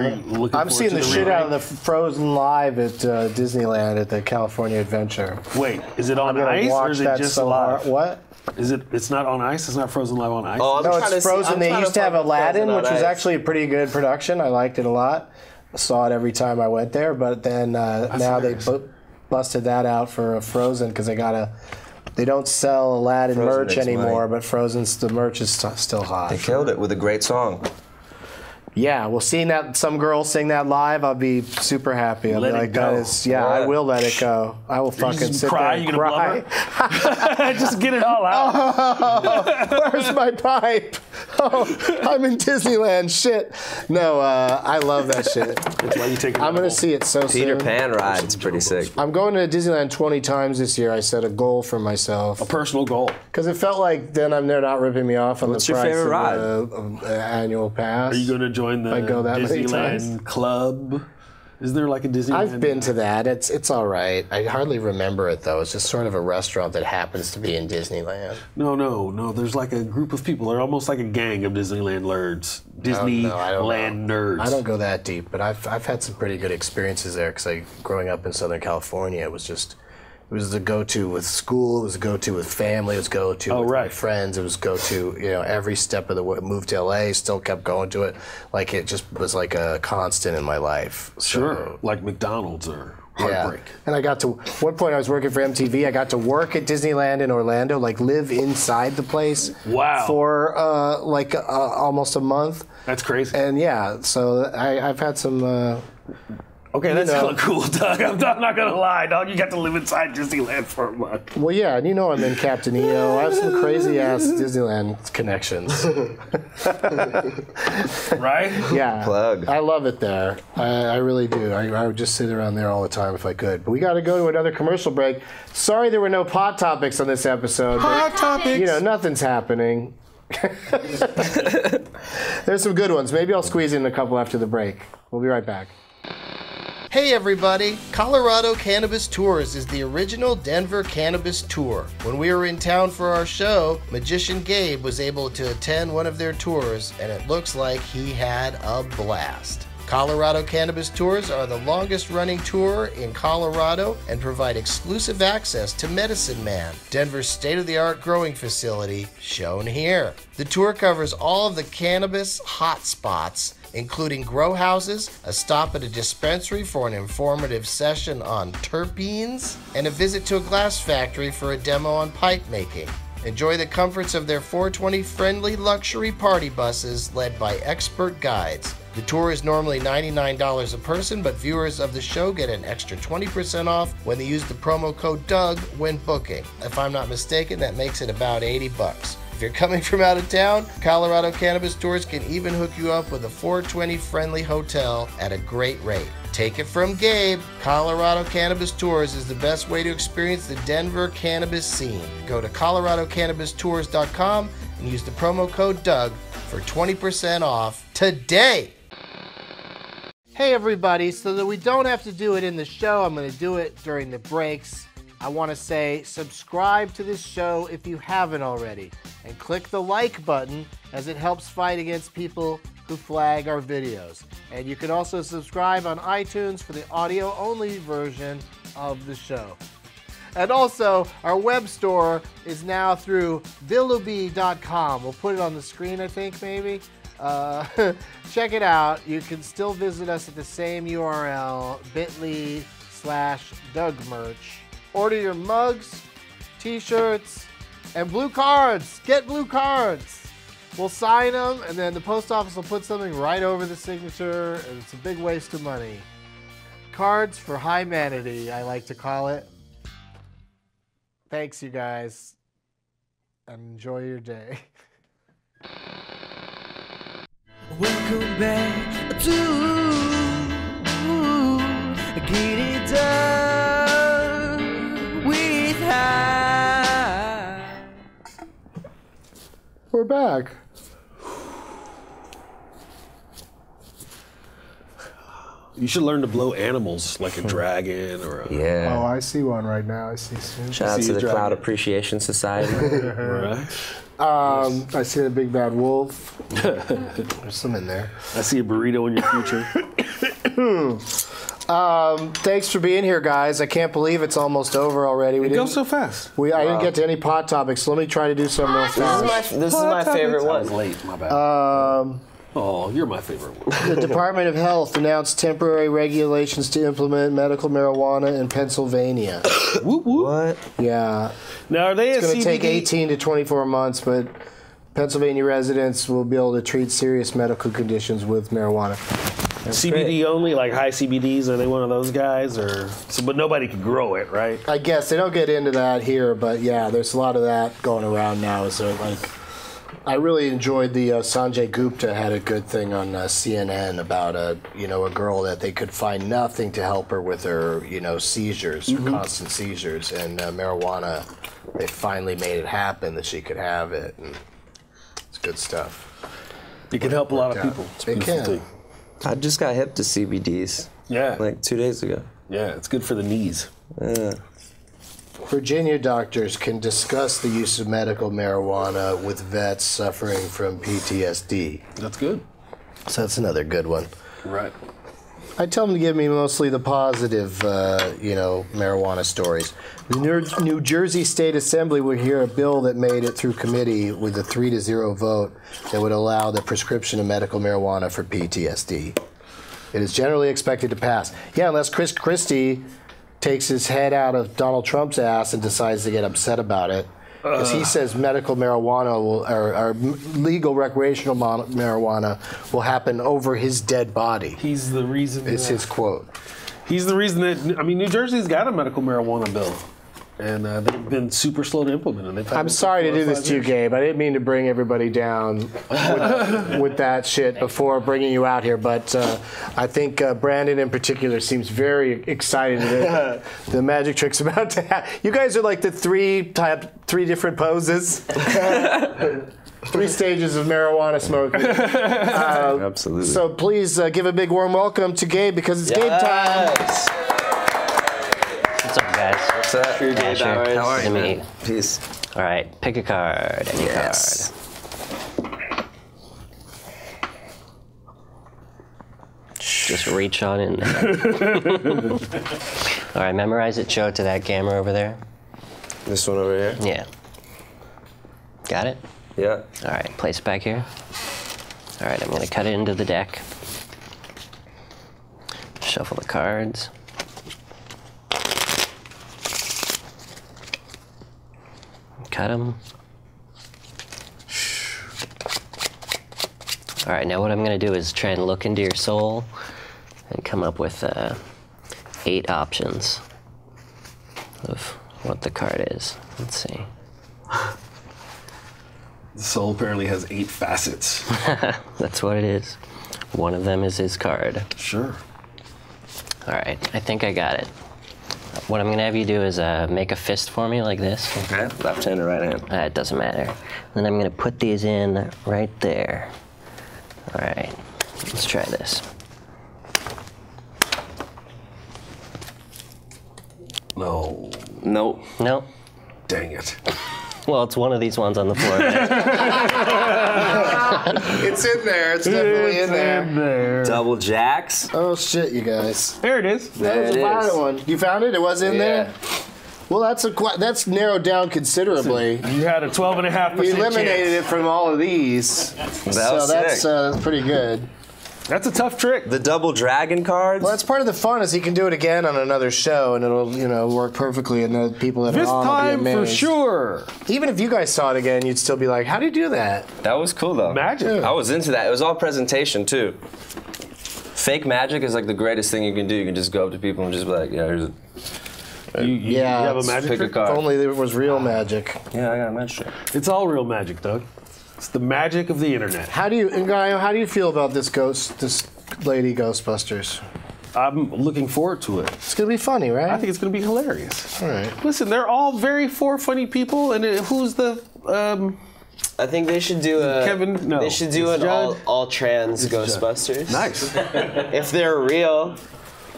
I'm seeing the shit out of the Frozen live at Disneyland at the California Adventure. Wait, is it on I'm gonna ice or watch is it that just so live? hard. What? Is it? It's not on ice. It's not Frozen live on ice. Oh, I'm No, trying it's to see- Frozen. I'm They trying used to find have Aladdin, Frozen on which was ice. actually a pretty good production. I liked it a lot. I saw it every time I went there, but then now they hilarious. busted that out for Frozen because they don't sell Aladdin Frozen merch makes anymore, money. but Frozen's the merch is still hot. They killed it with a great song. Yeah, well, seeing that some girl sing that live, I'll be super happy. I'll Let be it like, go. that is, yeah, I Yeah. will let it go. I will fucking just sit cry? there and You gonna cry. Just get it all out. Where's my pipe? Oh, I'm in Disneyland. Shit. No, I love that shit. That's why you take it. I'm gonna see it so Peter soon. Pan ride. It's pretty sick. I'm going to Disneyland 20 times this year. I set a goal for myself a personal goal. because it felt like then they're not ripping me off on What's the your price favorite of the annual pass. Are you going to join the I go that many Disneyland Club? Is there like a Disneyland? I've been to that. It's all right. I hardly remember it though. It's just sort of a restaurant that happens to be in Disneyland. No. There's like a group of people. They're almost like a gang of Disneyland nerds. No, I don't Disneyland know. nerds. I don't go that deep, but I've had some pretty good experiences there because growing up in Southern California, it was the go-to with school, it was the go-to with family, it was go-to with my right. friends, it was go-to, every step of the way. Moved to LA, still kept going to it. Like it just was like a constant in my life. Sure, like McDonald's or Heartbreak. Yeah. And I got to, one point I was working for MTV, I got to work at Disneyland in Orlando, like live inside the place. Wow. For almost a month. That's crazy. And yeah, so I've had some. Okay, that's know. hella cool, Doug. I'm not gonna lie, dog. You got to live inside Disneyland for a month. Well, yeah, and I'm in Captain EO. I have some crazy ass Disneyland connections. Right? Yeah, Plug. I love it there. I really do. I would just sit around there all the time if I could. But we got to go to another commercial break. Sorry there were no pot topics on this episode. Hot topics. Nothing's happening. There's some good ones. Maybe I'll squeeze in a couple after the break. We'll be right back. Hey everybody! Colorado Cannabis Tours is the original Denver cannabis tour. When we were in town for our show, Magician Gabe was able to attend one of their tours, and it looks like he had a blast. Colorado Cannabis Tours are the longest running tour in Colorado and provide exclusive access to Medicine Man, Denver's state-of-the-art growing facility, shown here. The tour covers all of the cannabis hotspots, including grow houses, a stop at a dispensary for an informative session on terpenes, and a visit to a glass factory for a demo on pipe making. Enjoy the comforts of their 420-friendly luxury party buses led by expert guides. The tour is normally $99 a person, but viewers of the show get an extra 20% off when they use the promo code DOUG when booking. If I'm not mistaken, that makes it about $80. If you're coming from out of town, Colorado Cannabis Tours can even hook you up with a 420-friendly hotel at a great rate. Take it from Gabe, Colorado Cannabis Tours is the best way to experience the Denver cannabis scene. Go to coloradocannabistours.com and use the promo code DOUG for 20% off today. Hey everybody, so that we don't have to do it in the show, I'm going to do it during the breaks. I want to say subscribe to this show if you haven't already, and click the like button as it helps fight against people who flag our videos. And you can also subscribe on iTunes for the audio-only version of the show. And also, our web store is now through Bealum.com. We'll put it on the screen, I think, maybe. Check it out. You can still visit us at the same URL, bit.ly/DougMerch. Order your mugs, t-shirts, and blue cards. Get blue cards. We'll sign them, and then the post office will put something right over the signature, and it's a big waste of money. Cards for Hymanity, I like to call it. Thanks, you guys, and enjoy your day. Welcome back to Get It Done with High. We're back. You should learn to blow animals like a dragon or a... Yeah. Oh, I see one right now. I see Snoop. Shout out See to a the dragon. Cloud Appreciation Society. Right? I see a big bad wolf. There's some in there. I see a burrito in your future. Thanks for being here, guys. I can't believe it's almost over already. We It goes so fast. I didn't get to any pot topics, so let me try to do some real fast. This is my favorite I was one. late, my bad. Oh, you're my favorite one. The Department of Health announced temporary regulations to implement medical marijuana in Pennsylvania. Whoop, whoop. What? Yeah. Now, are they It's a going to CBD? take 18 to 24 months, but Pennsylvania residents will be able to treat serious medical conditions with marijuana. CBD only, like high CBDs? Are they one of those guys? But nobody can grow it, right? I guess they don't get into that here, but yeah, there's a lot of that going around now. So I really enjoyed the Sanjay Gupta had a good thing on CNN about a girl that they could find nothing to help her with her seizures, her constant seizures, and marijuana. They finally made it happen that she could have it, and it's good stuff. It can help a lot of people. It's a It beautiful can. thing. I just got hip to CBDs Yeah. like 2 days ago. Yeah, it's good for the knees. Virginia doctors can discuss the use of medical marijuana with vets suffering from PTSD. That's good. So that's another good one. Right. I tell them to give me mostly the positive, marijuana stories. The New Jersey State Assembly will hear a bill that made it through committee with a 3-0 vote that would allow the prescription of medical marijuana for PTSD. It is generally expected to pass. Yeah, unless Chris Christie takes his head out of Donald Trump's ass and decides to get upset about it. Because he says medical marijuana or legal recreational marijuana will happen over his dead body. He's the reason. Is his quote. He's the reason that New Jersey's got a medical marijuana bill, and they've been super slow to implement it. They've had I'm it for sorry to 4 or do this 5 to you, years. Gabe. I didn't mean to bring everybody down with that shit before bringing you out here, but I think Brandon in particular seems very excited that the magic trick's about to happen. You guys are like the three different poses. 3 stages of marijuana smoking. Absolutely. So please give a big warm welcome to Gabe because it's Gabe time. Yes. What's up, guys? What's up? You're Asher. How are Nice to you, meet man? you. Peace. All right, pick a card. Any Yes. card. Just reach on in there. All right, memorize it. Show it to that camera over there. This one over here? Yeah. Got it? Yeah. All right, place it back here. All right, I'm going to cut it into the deck. Shuffle the cards. Cut them. All right, now what I'm going to do is try and look into your soul and come up with 8 options of what the card is. Let's see. The soul apparently has 8 facets. That's what it is. One of them is his card. Sure. All right, I think I got it. What I'm gonna have you do is make a fist for me like this. Okay. Left hand or right hand? It doesn't matter. Then I'm gonna put these in right there. All right, let's try this. No. Nope. Nope. Dang it. Well, it's one of these ones on the floor. It's in there. It's definitely in there. Double jacks. Oh shit, you guys. There it is. That was it a violent is. one. You found it? It was in there? Well, that's narrowed down considerably. You had a 12.5% We eliminated chance. it from all of these. So that's pretty good. That's a tough trick. The double dragon cards. Well, that's part of the fun is he can do it again on another show, and it'll work perfectly, and the people that This are on time will be for amazed. sure. Even if you guys saw it again, you'd still be like, "How do you do that?" That was cool though. Magic. I was into that. It was all presentation too. Fake magic is like the greatest thing you can do. You can just go up to people and just be like, "Yeah, here's a You have a it's- magic pick a trick? card." If only there was real magic. Yeah, I got a magic. It's all real magic, Doug. It's the magic of the internet. How do you, Ngaio, how do you feel about this lady Ghostbusters? I'm looking forward to it. It's gonna be funny, right? I think it's going to be hilarious. All right. Listen, they're all very funny people, and who's the I think they should do a Kevin? No, They should do it's an Judd. all trans Ghostbusters. Nice. If they're real.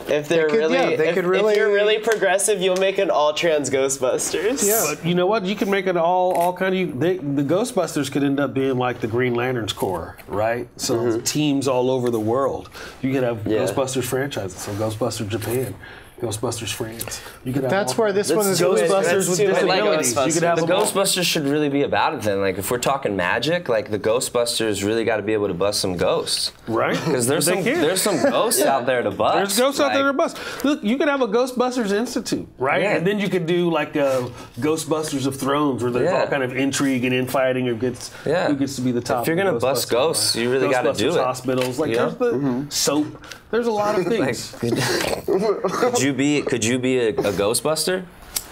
If they're could- really, yeah, they if, could really- if you're really progressive, you'll make an all trans Ghostbusters. Yeah. But you know what? You can make it all kind of. The Ghostbusters could end up being like the Green Lanterns Corps, right? So teams all over the world. You could have Yeah. Ghostbusters franchises. So Ghostbusters Japan, Ghostbusters France. You could have. That's all- where this one is. Ghostbusters with too many disabilities. You could have The them all. Ghostbusters should really be about it then. Like if we're talking magic, like the Ghostbusters really got to be able to bust some ghosts, Right? Because there's They some can. there's some ghosts out there to bust. There's ghosts out there to Like, bust. Look, you could have a Ghostbusters Institute, right? Yeah. And then you could do like a Ghostbusters of Thrones, where there's Yeah. all kind of intrigue and infighting who gets to be the top. If you're of gonna the bust Ghostbusters ghosts, line. you really gotta do Ghostbusters it. Hospitals, like Yeah. there's the soap. There's a lot of Like, things. could you be a Ghostbuster?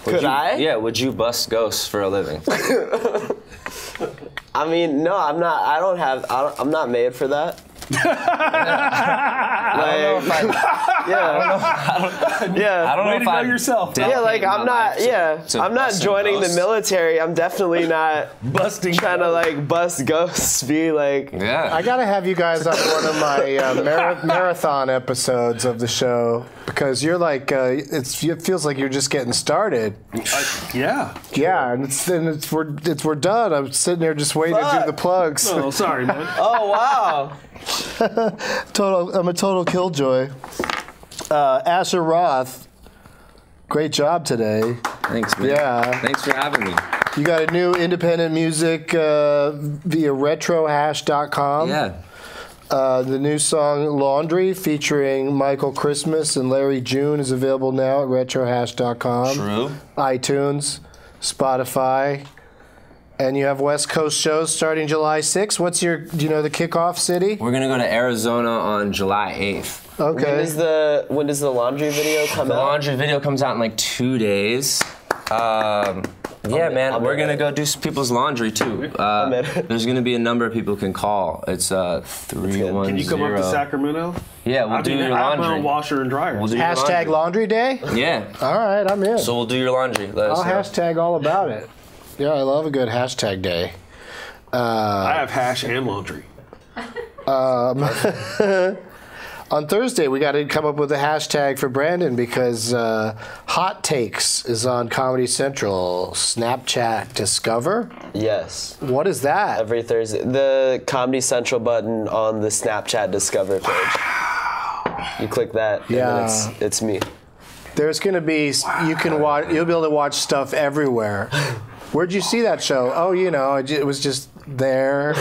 Could I? Yeah. Would you bust ghosts for a living? I mean, no, I'm not. I'm not made for that. Yeah. I don't know Way if to know I yourself. Yeah, like I'm not. Yeah, to I'm not busting joining the ghosts. military. I'm definitely not Busting. trying to like bust ghosts. Be like, Yeah. I gotta have you guys on one of my marathon episodes of the show because you're like it feels like you're just getting started. Yeah. Yeah, and we're done. I'm sitting there just waiting to do the plugs. Oh, sorry, man. oh wow. I'm a total killjoy. Asher Roth, great job today. Thanks, man. Yeah. Thanks for having me. You got a new independent music via retrohash.com. Yeah. The new song Laundry featuring Michael Christmas and Larry June is available now at retrohash.com. True. iTunes, Spotify. And you have West Coast shows starting July 6th. Do you know the kickoff city? We're gonna go to Arizona on July 8th. Okay. When does the laundry video come The out? laundry video comes out in like 2 days. Yeah, man, I'm we're in gonna it. go do some people's laundry too. in it. There's gonna be a number of people can call. It's 310. Can you come up to Sacramento? Yeah, we'll do your I have my laundry. own washer and dryer. We'll do your Hashtag Laundry Day? Yeah. All right, I'm in. So we'll do your laundry. Let us I'll know. hashtag all about it. Yeah, I love a good hashtag day. I have hash and laundry. On Thursday, we got to come up with a hashtag for Brandon because Hot Takes is on Comedy Central. Snapchat Discover? Yes. What is that? Every Thursday. The Comedy Central button on the Snapchat Discover page. You click that, and Yeah. then it's me. There's going to be, you'll be able to watch stuff everywhere. Where'd you see that show? Oh, it was just there.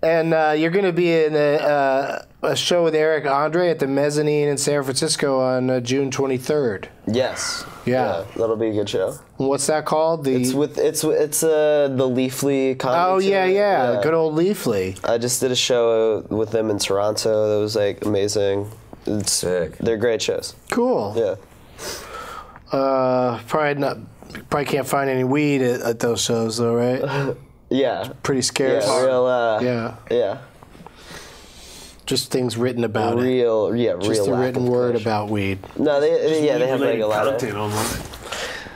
And you're going to be in a show with Eric Andre at the Mezzanine in San Francisco on June 23rd. Yes. Yeah. That'll be a good show. What's that called? It's the Leafly comedy. Oh, yeah, tour. yeah. Good old Leafly. I just did a show with them in Toronto. That was like amazing. It's Sick. They're great shows. Cool. Yeah. Probably can't find any weed at those shows, though, right? Yeah. Pretty scarce. Yeah. Real. Yeah. Yeah. Just things written about it. Real. Yeah. Just real a lack written of word promotion. about weed. No, they have like Related a lot content of. online.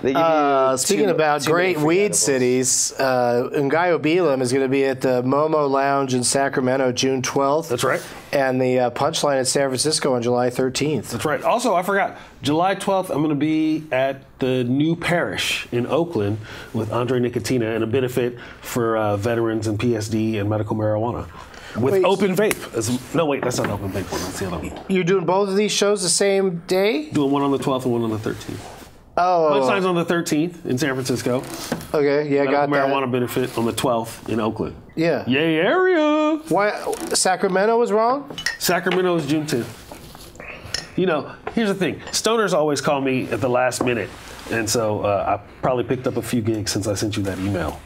They give you Speaking too- about too many great free weed edibles. cities, Ngaio Bealum is going to be at the Momo Lounge in Sacramento June 12th. That's right. And the Punchline at San Francisco on July 13th. That's right. Also, I forgot. July 12th, I'm going to be at the New Parish in Oakland with Andre Nicotina and a benefit for veterans and PSD and medical marijuana. With Wait. open vape. No, wait, that's not open vape one. That's the other one. You're doing both of these shows the same day? Doing one on the 12th and one on the 13th. Oh, Punchline's on the 13th in San Francisco. okay. Yeah, I got Medical that. marijuana benefit on the 12th in Oakland. Yeah. Yay area! Why Sacramento was wrong? Sacramento is June 10th. You know, here's the thing. Stoners always call me at the last minute. And so I probably picked up a few gigs since I sent you that email.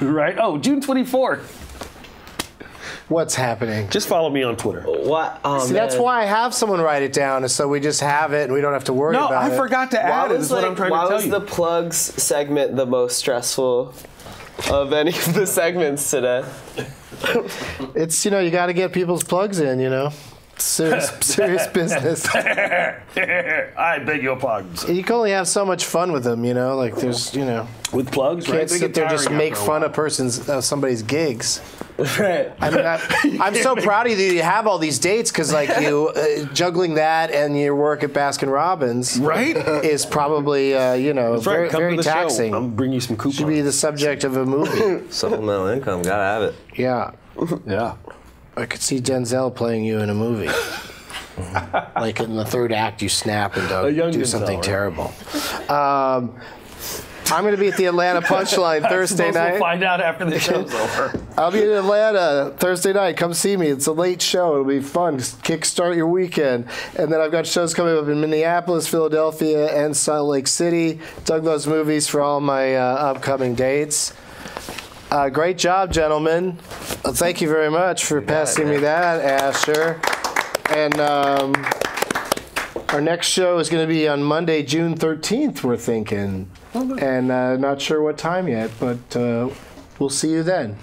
Right? Oh, June 24th. What's happening? Just follow me on Twitter. What? Oh, See, that's man. why I have someone write it down, is so we just have it and we don't have to worry No, about it. I forgot to add it. Is what I'm trying to why tell was you. the plugs segment the most stressful of any of the segments today? It's, you got to get people's plugs in, serious business. I beg your pardon. You can only have so much fun with them, like there's, With plugs, right? can't They sit get there just tiring make after a fun while. of somebody's gigs. Right. I mean, I'm so proud of you. You have all these dates because, you juggling that and your work at Baskin Robbins, Right? is probably That's right. very, Come very to the taxing. show. I'm bringing you some coupons. Should be the subject of a movie. Supplemental income, gotta have it. Yeah, Yeah. I could see Denzel playing you in a movie. Like in the third act, you snap and young do Denzel, something right? terrible. I'm going to be at the Atlanta Punchline Thursday Suppose night. We'll find out after the show's over. I'll be in Atlanta Thursday night. Come see me. It's a late show. It'll be fun. Just kickstart your weekend. And then I've got shows coming up in Minneapolis, Philadelphia, and Salt Lake City. Dug those movies for all my upcoming dates. Great job, gentlemen. Well, thank you very much for passing me that, Asher. And our next show is going to be on Monday, June 13th, we're thinking. And not sure what time yet, but we'll see you then.